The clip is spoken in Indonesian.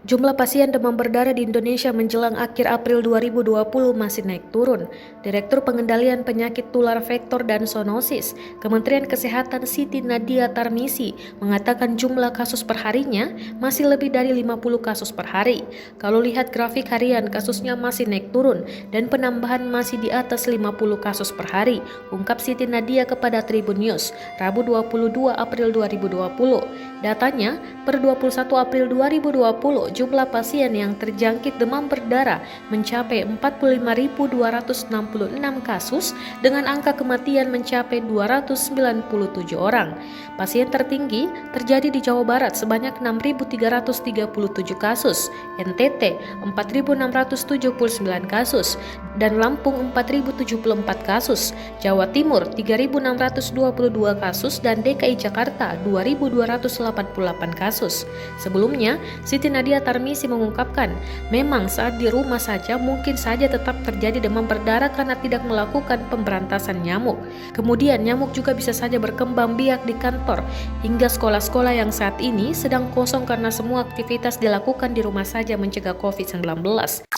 Jumlah pasien demam berdarah di Indonesia menjelang akhir April 2020 masih naik turun. Direktur Pengendalian Penyakit Tular Vektor dan Zoonosis, Kementerian Kesehatan Siti Nadia Tarmizi mengatakan jumlah kasus perharinya masih lebih dari 50 kasus per hari. Kalau lihat grafik harian, kasusnya masih naik turun dan penambahan masih di atas 50 kasus per hari, ungkap Siti Nadia kepada Tribun News, Rabu 22 April 2020. Datanya, per 21 April 2020, jumlah pasien yang terjangkit demam berdarah mencapai 45.266 kasus dengan angka kematian mencapai 297 orang. Pasien tertinggi terjadi di Jawa Barat sebanyak 6.337 kasus, NTT 4.679 kasus, dan Lampung 4.074 kasus, Jawa Timur 3.622 kasus, dan DKI Jakarta 2.288 kasus. Sebelumnya, Siti Nadia Tarmizi mengungkapkan, memang saat di rumah saja mungkin saja tetap terjadi demam berdarah karena tidak melakukan pemberantasan nyamuk. Kemudian nyamuk juga bisa saja berkembang biak di kantor hingga sekolah-sekolah yang saat ini sedang kosong karena semua aktivitas dilakukan di rumah saja mencegah COVID-19.